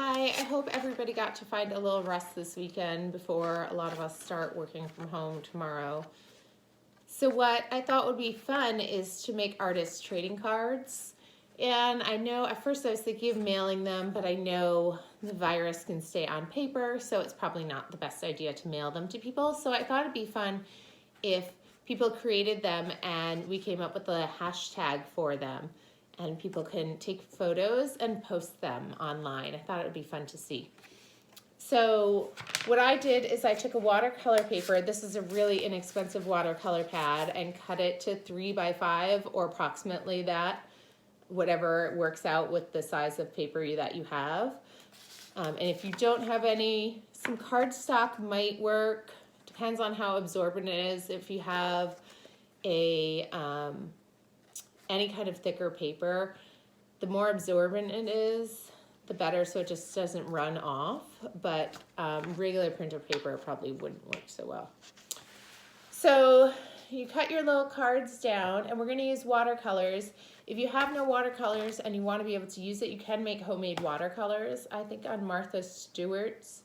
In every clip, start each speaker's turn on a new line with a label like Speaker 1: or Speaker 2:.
Speaker 1: Hi, I hope everybody got to find a little rest this weekend before a lot of us start working from home tomorrow. So what I thought would be fun is to make artist trading cards. And I know at first I was thinking of mailing them, but I know the virus can stay on paper, so it's probably not the best idea to mail them to people. So I thought it'd be fun if people created them and we came up with a hashtag for them. And people can take photos and post them online. I thought it would be fun to see. So what I did is I took a watercolor paper. This is a really inexpensive watercolor pad, and cut it to 3 by 5 or approximately that, whatever works out with the size of paper that you have. And if you don't have any, some cardstock might work. Depends on how absorbent it is. If you have a any kind of thicker paper, the more absorbent it is, the better, so it just doesn't run off. But regular printer paper probably wouldn't work so well. So you cut your little cards down, and we're going to use watercolors. If you have no watercolors and you want to be able to use it, you can make homemade watercolors. I think on Martha Stewart's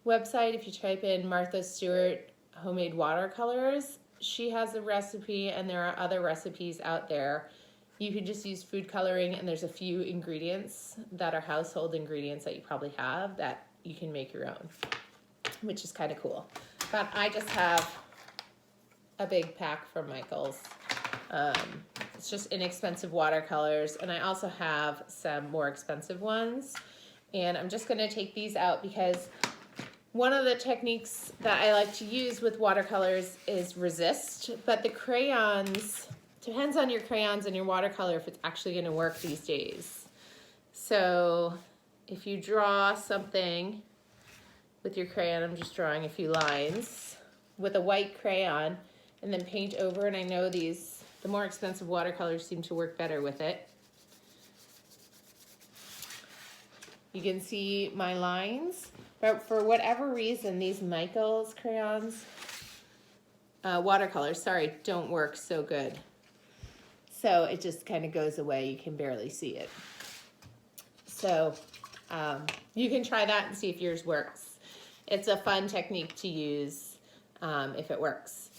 Speaker 1: website, if you type in Martha Stewart homemade watercolors, she has a recipe, and there are other recipes out there. You can just use food coloring, and there's a few ingredients that are household ingredients that you probably have that you can make your own, which is kind of cool. But I just have a big pack from Michael's. It's just inexpensive watercolors, and I also have some more expensive ones. And I'm just gonna take these out because one of the techniques that I like to use with watercolors is resist, but the crayons, depends on your crayons and your watercolor if it's actually going to work these days. So if you draw something with your crayon, I'm just drawing a few lines with a white crayon and then paint over, and I know these, the more expensive watercolors seem to work better with it. You can see my lines, but for whatever reason, these Michael's crayons, watercolors, sorry, don't work so good. So it just kind of goes away. You can barely see it. So you can try that and see if yours works. It's a fun technique to use if it works.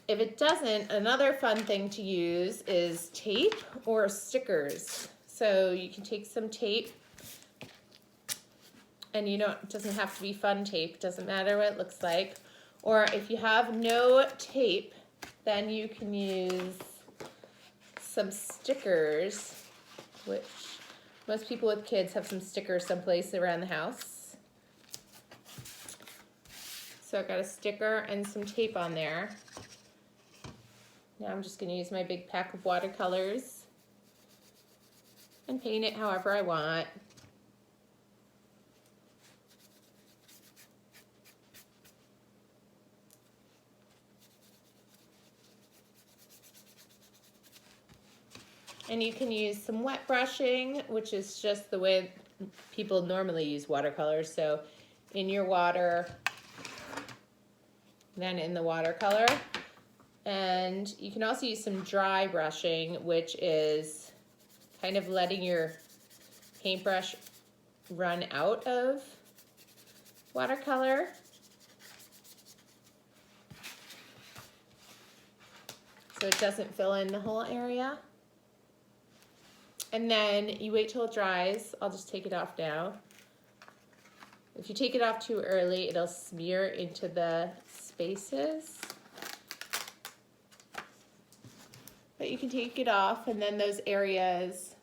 Speaker 1: If it doesn't, another fun thing to use is tape or stickers. So you can take some tape, and it doesn't have to be fun tape. Doesn't matter what it looks like. Or if you have no tape, then you can use some stickers, which most people with kids have some stickers someplace around the house. So I've got a sticker and some tape on there. Now I'm just going to use my big pack of watercolors and paint it however I want. And you can use some wet brushing, which is just the way people normally use watercolors. So in your water, then in the watercolor. And you can also use some dry brushing, which is kind of letting your paintbrush run out of watercolor. So it doesn't fill in the whole area. And then you wait till it dries. I'll just take it off now. If you take it off too early, it'll smear into the spaces. But you can take it off, and then those areas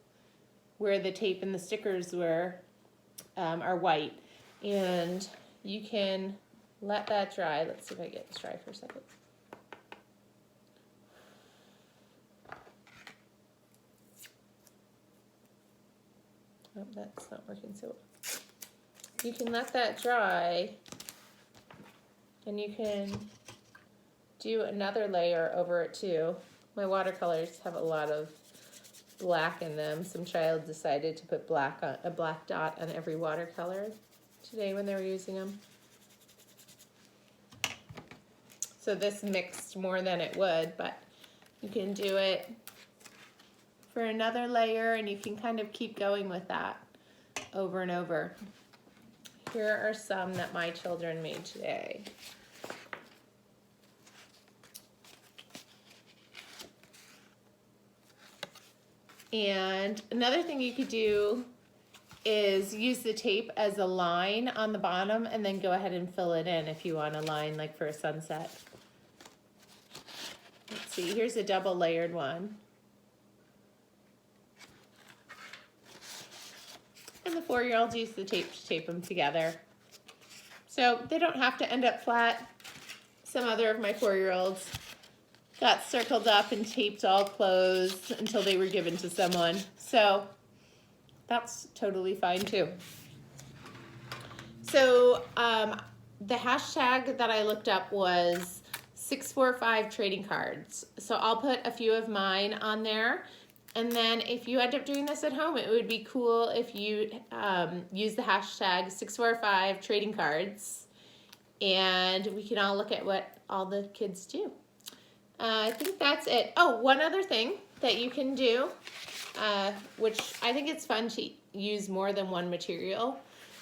Speaker 1: where the tape and the stickers were are white. And you can let that dry. Let's see if I get this dry for a second. Oh, that's not working so well. You can let that dry, and you can do another layer over it too. My watercolors have a lot of black in them. Some child decided to put a black dot on every watercolor today when they were using them. So this mixed more than it would, but you can do it for another layer, and you can kind of keep going with that over and over. here are some that my children made today. And another thing you could do is use the tape as a line on the bottom and then go ahead and fill it in if you want a line like for a sunset. Let's see, here's a double layered one. And the 4-year-olds use the tape to tape them together. So they don't have to end up flat. Some other of my 4-year-olds got circled up and taped all closed until they were given to someone. So that's totally fine too. So the hashtag that I looked up was 645 trading cards. So I'll put a few of mine on there. And then if you end up doing this at home, it would be cool if you use the hashtag 645 trading cards, and we can all look at what all the kids do. I think that's it. Oh, one other thing that you can do, which I think it's fun to use more than one material.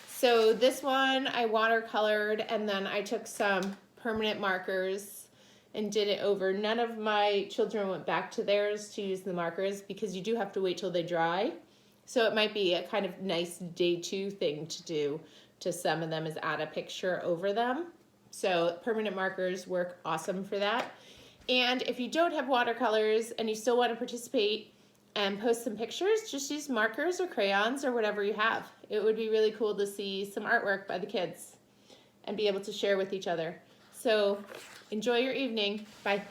Speaker 1: So this one I watercolored, and then I took some permanent markers and did it over. None of my children went back to theirs to use the markers because you do have to wait till they dry. So it might be a kind of nice day 2 thing to do to some of them, is add a picture over them. So permanent markers work awesome for that. And if you don't have watercolors and you still want to participate and post some pictures, just use markers or crayons or whatever you have. It would be really cool to see some artwork by the kids and be able to share with each other. So enjoy your evening. Bye.